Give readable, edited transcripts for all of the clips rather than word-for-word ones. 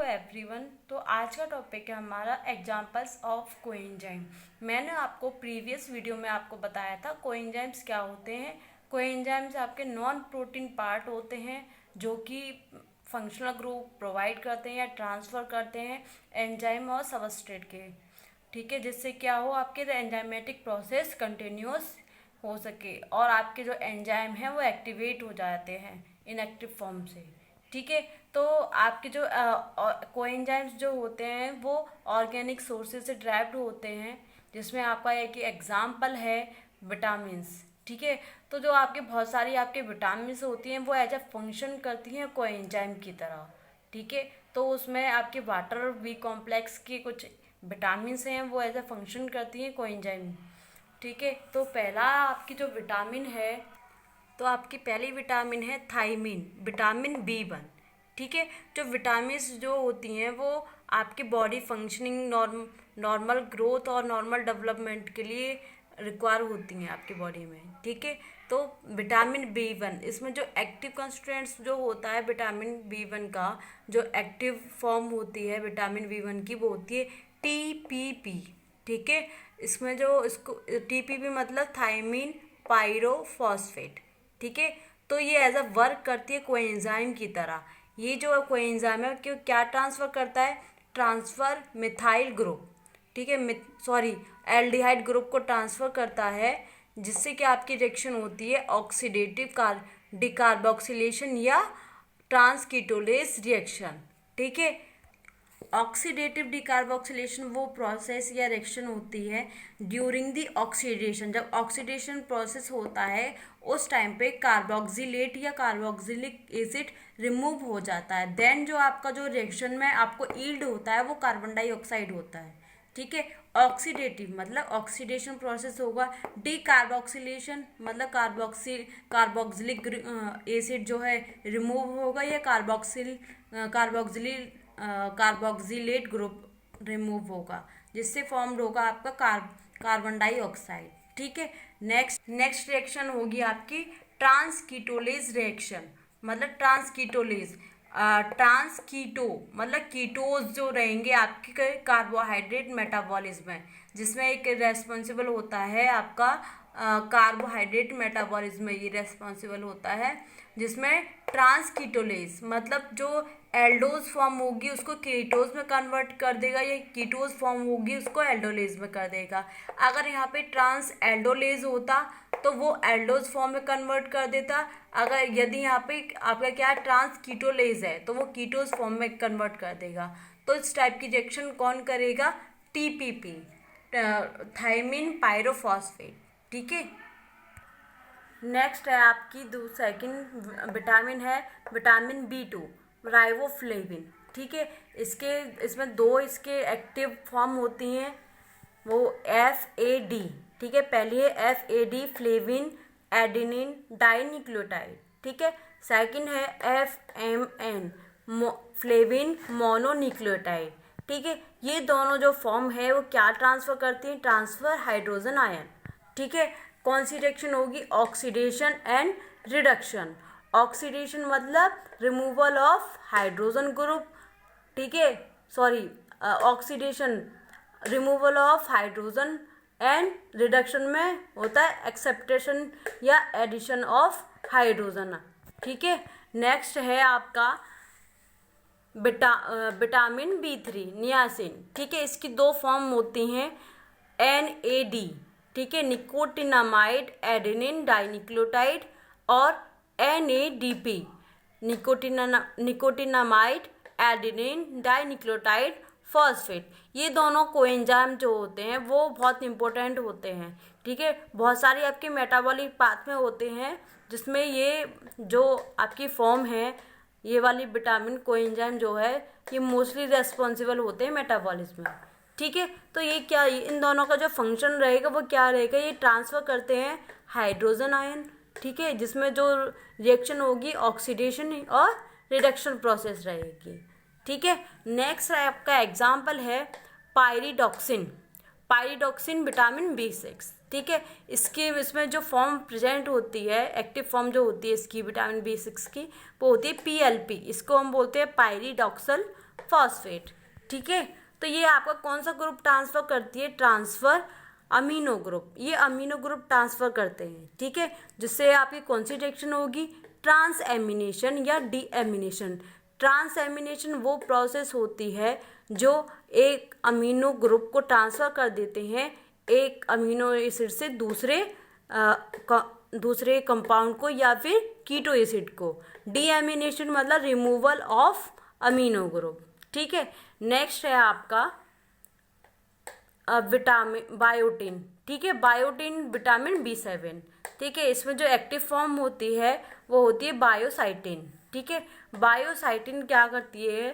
Everyone. तो आज का टॉपिक है हमारा एग्जांपल्स ऑफ कोएंजाइम। मैंने आपको प्रीवियस वीडियो में आपको बताया था कोएंजाइम्स क्या होते हैं। कोएंजाइम्स आपके नॉन प्रोटीन पार्ट होते हैं जो कि फंक्शनल ग्रुप प्रोवाइड करते हैं या ट्रांसफ़र करते हैं एंजाइम और सबस्ट्रेट के, ठीक है, जिससे क्या हो आपके एंजाइमेटिक प्रोसेस कंटिन्यूस हो सके और आपके जो एंजाइम हैं वो एक्टिवेट हो जाते हैं इनएक्टिव फॉर्म से, ठीक है। तो आपके जो कोएंजाइम्स जो होते हैं वो ऑर्गेनिक सोर्सेज से ड्राइव्ड होते हैं, जिसमें आपका एक एग्जाम्पल है विटामिन्स, ठीक है। तो जो आपके बहुत सारी आपके विटामिन्स होती हैं वो एज ए फंक्शन करती हैं कोएंजाइम की तरह, ठीक है। तो उसमें आपके वाटर बी कॉम्प्लेक्स के कुछ विटामिन्स हैं वो एज ए फंक्शन करती हैं कोएंजाइम, ठीक है। तो पहला आपकी जो विटामिन है, तो आपकी पहली विटामिन है थायमिन, विटामिन B1, ठीक है। जो विटामिन्स जो होती हैं वो आपकी बॉडी फंक्शनिंग नॉर्मल ग्रोथ और नॉर्मल डेवलपमेंट के लिए रिक्वायर होती हैं आपकी बॉडी में, ठीक है। तो विटामिन B1 इसमें जो एक्टिव कंस्टिट्यूएंट्स जो होता है विटामिन B1 का, जो एक्टिव फॉर्म होती है विटामिन B1 की वो होती है TPP, ठीक है। इसमें जो इसको TPP मतलब थायमिन पायरोफॉस्फेट, ठीक है। तो ये एज अ वर्क करती है कोएंजाइम की तरह। ये जो कोएंजाइम है क्यों क्या ट्रांसफ़र करता है, ट्रांसफ़र मिथाइल ग्रुप, ठीक है, एल्डिहाइड ग्रुप को ट्रांसफ़र करता है, जिससे कि आपकी रिएक्शन होती है ऑक्सीडेटिव डिकार्बोक्सिलेशन या ट्रांसकीटोलेज रिएक्शन, ठीक है। ऑक्सीडेटिव डिकार्बोक्सिलेशन वो प्रोसेस या रिएक्शन होती है ड्यूरिंग द ऑक्सीडेशन। जब ऑक्सीडेशन प्रोसेस होता है उस टाइम पे कार्बोक्सिलेट या कार्बोक्सिलिक एसिड रिमूव हो जाता है। देन जो आपका जो रिएक्शन में आपको ईल्ड होता है वो कार्बन डाइऑक्साइड होता है, ठीक है। ऑक्सीडेटिव मतलब ऑक्सीडेशन प्रोसेस होगा, डिकार्बोक्सिलेशन मतलब कार्बोक्सिलिक एसिड जो है रिमूव होगा या कार्बोक्सिलेट ग्रुप रिमूव होगा, जिससे फॉर्म होगा आपका कार्बन डाइऑक्साइड, ठीक है। नेक्स्ट रिएक्शन होगी आपकी ट्रांसकीटोलेज रिएक्शन, मतलब ट्रांसकीटो मतलब कीटोज जो रहेंगे आपके कार्बोहाइड्रेट मेटाबॉलिज्म में, जिसमें एक रेस्पॉन्सिबल होता है आपका कार्बोहाइड्रेट मेटाबॉलिज्म में ये रेस्पॉन्सिबल होता है, जिसमें ट्रांसकीटोलेज मतलब जो एल्डोज फॉर्म होगी उसको कीटोज में कन्वर्ट कर देगा, या कीटोज फॉर्म होगी उसको एल्डोलेज में कर देगा। अगर यहाँ पे ट्रांस एल्डोलेज होता तो वो एल्डोज फॉर्म में कन्वर्ट कर देता। अगर यदि यहाँ पे आपका क्या ट्रांस कीटोलेज है तो वो कीटोज फॉर्म में कन्वर्ट कर देगा। तो इस टाइप की रिएक्शन कौन करेगा, TPP, थायमिन पायरोफॉस्फेट, ठीक है। नेक्स्ट है आपकी सेकंड विटामिन है विटामिन B2 राइबोफ्लेविन, ठीक है। इसमें दो इसके एक्टिव फॉर्म होती हैं, वो FAD, ठीक है। पहली है FAD फ्लेविन एडेनिन डाइन्यूक्लियोटाइड, ठीक है। सेकंड है FMN फ्लेविन मोनोन्यूक्लियोटाइड, ठीक है। ये दोनों जो फॉर्म है वो क्या ट्रांसफ़र करती हैं, ट्रांसफ़र हाइड्रोजन आयन, ठीक है। कौन सी रिएक्शन होगी, ऑक्सीडेशन एंड रिडक्शन। ऑक्सीडेशन मतलब रिमूवल ऑफ हाइड्रोजन ग्रुप, ठीक है, oxidation removal of hydrogen and reduction में होता है एक्सेप्टेशन या एडिशन ऑफ हाइड्रोजन, ठीक है। नेक्स्ट है आपका विटामिन B3 नियासिन, ठीक है। इसकी दो फॉर्म होती हैं NAD, ठीक है, निकोटिनामाइड एडेनिन डाइन्यूक्लियोटाइड, और NADP nicotinamide adenine dinucleotide phosphate. ये दोनों कोएंजाइम जो होते हैं वो बहुत इंपॉर्टेंट होते हैं, ठीक है। बहुत सारी आपके मेटाबॉलिक पाथवे होते हैं जिसमें ये जो आपकी फॉर्म है ये वाली विटामिन कोएंजाइम जो है ये मोस्टली रेस्पॉन्सिबल होते हैं मेटाबॉलिज्म में, ठीक है। तो ये क्या इन दोनों का जो फंक्शन रहेगा वो क्या रहेगा, ये ट्रांसफ़र करते हैं हाइड्रोजन आयन, ठीक है, जिसमें जो रिएक्शन होगी ऑक्सीडेशन और रिडक्शन प्रोसेस रहेगी, ठीक है। नेक्स्ट आपका एग्जाम्पल है पायरिडॉक्सिन विटामिन B6, ठीक है। इसमें जो फॉर्म प्रेजेंट होती है, एक्टिव फॉर्म जो होती है इसकी विटामिन B6 की, वो होती है PLP। इसको हम बोलते हैं पायरिडॉक्सल फॉस्फेट। ठीक है, तो ये आपका कौन सा ग्रुप ट्रांसफर करती है? Transfer amino group. ये अमीनो ग्रुप ट्रांसफर करते हैं। ठीक है, जिससे आपकी कौन सी रिएक्शन होगी? ट्रांस एमिनेशन या डी एमिनेशन। ट्रांस एमिनेशन वो प्रोसेस होती है जो एक अमीनो ग्रुप को ट्रांसफर कर देते हैं एक अमीनो एसिड से दूसरे कंपाउंड को या फिर कीटो एसिड को। डीएमिनेशन मतलब रिमूवल ऑफ अमीनो ग्रुप। ठीक है, नेक्स्ट है आपका विटामिन बायोटिन। ठीक है, बायोटिन विटामिन B7। ठीक है, इसमें जो एक्टिव फॉर्म होती है वो होती है बायोसाइटिन। ठीक है, बायोसाइटिन क्या करती है,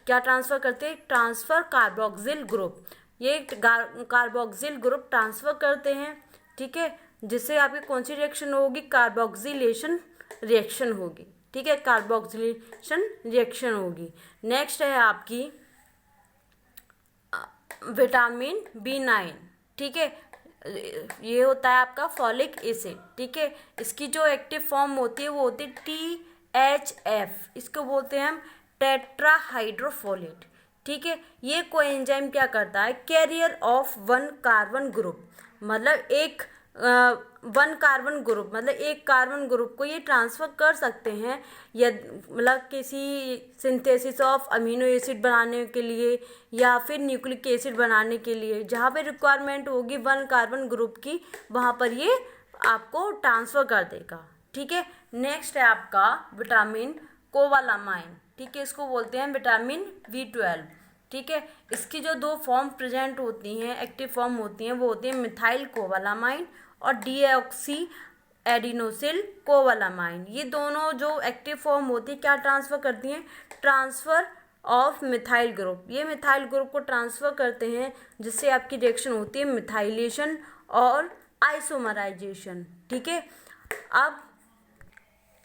क्या ट्रांसफर करते हैं? Transfer carboxyl group. ये कार्बोक्सिल ग्रुप ट्रांसफर करते हैं। ठीक है, जिससे आपकी कौन सी रिएक्शन होगी? कार्बोक्सिलेशन रिएक्शन होगी। ठीक है, कार्बोक्सिलेशन रिएक्शन होगी। नेक्स्ट है आपकी विटामिन B9। ठीक है, ये होता है आपका फॉलिक एसिड। ठीक है, इसकी जो एक्टिव फॉर्म होती है वो होती है THF। इसको बोलते हैं हम टेट्राहाइड्रोफोलेट। ठीक है, ये कोएंजाइम क्या करता है? Carrier of one carbon group, मतलब एक वन कार्बन ग्रुप, मतलब एक कार्बन ग्रुप को ये ट्रांसफर कर सकते हैं या मतलब किसी सिंथेसिस ऑफ अमीनो एसिड बनाने के लिए या फिर न्यूक्लिक एसिड बनाने के लिए, जहाँ पे रिक्वायरमेंट होगी वन कार्बन ग्रुप की, वहाँ पर ये आपको ट्रांसफ़र कर देगा। ठीक है, नेक्स्ट है आपका विटामिन कोबालामाइन। ठीक है, इसको बोलते हैं विटामिन B12। ठीक है, इसकी जो दो फॉर्म प्रेजेंट होती हैं, एक्टिव फॉर्म होती हैं, वो होती है मिथाइल कोबालामाइन और डीऑक्सी एडिनोसिल कोबालामाइन। ये दोनों जो एक्टिव फॉर्म होती है क्या ट्रांसफ़र करती हैं? Transfer of methyl group. ये मिथाइल ग्रुप को ट्रांसफ़र करते हैं जिससे आपकी रिएक्शन होती है मिथाइलेशन और आइसोमराइजेशन। ठीक है, अब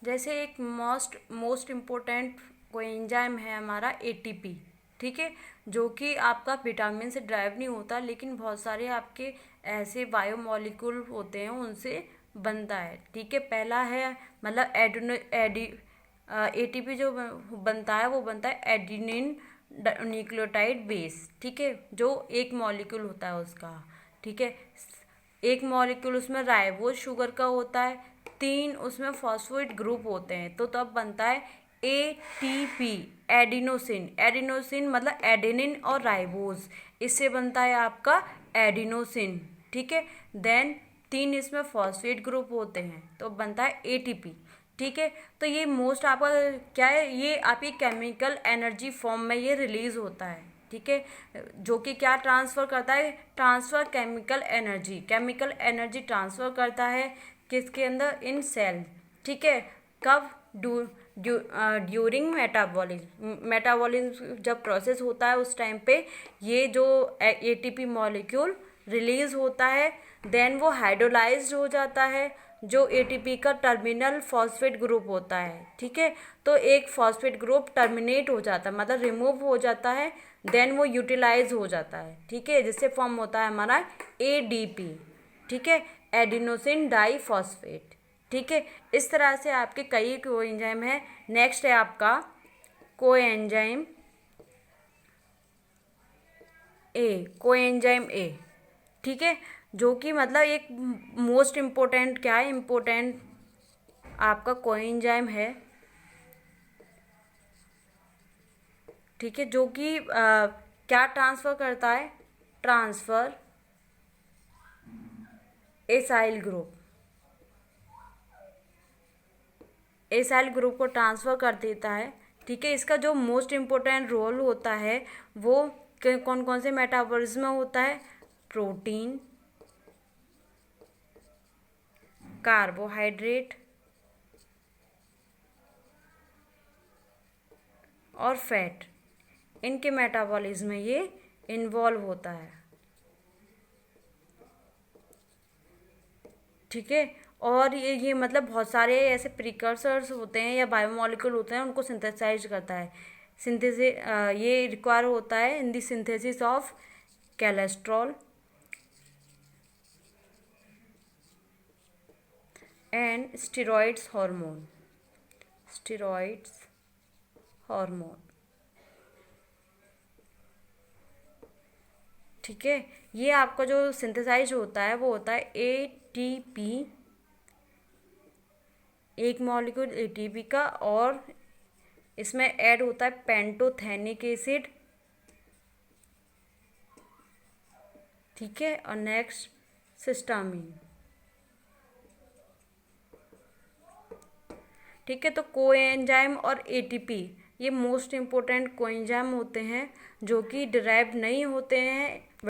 जैसे एक मोस्ट इम्पोर्टेंट कोएंजाइम है हमारा ATP। ठीक है, जो कि आपका विटामिन से ड्राइव नहीं होता, लेकिन बहुत सारे आपके ऐसे बायोमोलिक्यूल होते हैं उनसे बनता है। ठीक है, पहला है मतलब ATP जो बनता है वो बनता है एडिनिन न्यूक्लियोटाइड बेस। ठीक है, जो एक मॉलिक्यूल होता है उसका। ठीक है, एक मॉलिक्यूल उसमें राइबोज शुगर का होता है, 3 उसमें फॉस्फेट ग्रुप होते हैं, तो तब बनता है ATP एडिनोसिन। एडिनोसिन मतलब एडेनिन और राइबोज, इससे बनता है आपका एडिनोसिन। ठीक है, देन 3 इसमें फॉस्फेट ग्रुप होते हैं तो बनता है ATP। ठीक है, तो ये मोस्ट आपका क्या है, ये आपकी केमिकल एनर्जी फॉर्म में ये रिलीज होता है। ठीक है, जो कि क्या ट्रांसफ़र करता है? ट्रांसफ़र केमिकल एनर्जी ट्रांसफ़र करता है किसके अंदर? इन सेल। ठीक है, कब? ड्यूरिंग मेटाबॉलिज्म जब प्रोसेस होता है उस टाइम पे ये जो ATP मॉलिक्यूल रिलीज होता है, देन वो हाइड्रोलाइज्ड हो जाता है, जो ATP का टर्मिनल फॉस्फेट ग्रुप होता है। ठीक है, तो एक फॉस्फेट ग्रुप टर्मिनेट हो जाता है, मतलब रिमूव हो जाता है, देन वो यूटिलाइज हो जाता है। ठीक है, जिससे फॉर्म होता है हमारा ADP। ठीक है, एडिनोसिन डाइफॉस्फेट। ठीक है, इस तरह से आपके कई कोएंजाइम हैं। नेक्स्ट है आपका कोएंजाइम A। ठीक है, जो कि मतलब एक मोस्ट इम्पोर्टेंट क्या है, इम्पोर्टेंट आपका कोएंजाइम है। ठीक है, जो कि क्या ट्रांसफ़र करता है? ट्रांसफ़र एसाइल ग्रुप को ट्रांसफ़र कर देता है। ठीक है, इसका जो मोस्ट इम्पोर्टेंट रोल होता है वो कौन कौन से मेटाबॉलिज्म में होता है? प्रोटीन, कार्बोहाइड्रेट और फैट, इनके मेटाबॉलिज्म में ये इन्वॉल्व होता है। ठीक है, और ये मतलब बहुत सारे ऐसे प्रिकर्सर्स होते हैं या बायोमोलिक्यूल होते हैं, उनको सिंथेसाइज करता है। ये रिक्वायर होता है in the synthesis of cholesterol and steroids hormone. ठीक है। ये आपका जो सिंथेसाइज होता है वो होता है एटीपी, एक मॉलिक्यूल एटीपी का, और इसमें ऐड होता है पेंटोथेनिक एसिड। ठीक है। और नेक्स्ट सिस्टामीन। ठीक है। तो कोएंजाइम और एटीपी ये मोस्ट इम्पोर्टेंट कोएंजाइम होते हैं जो कि डिराइव नहीं होते हैं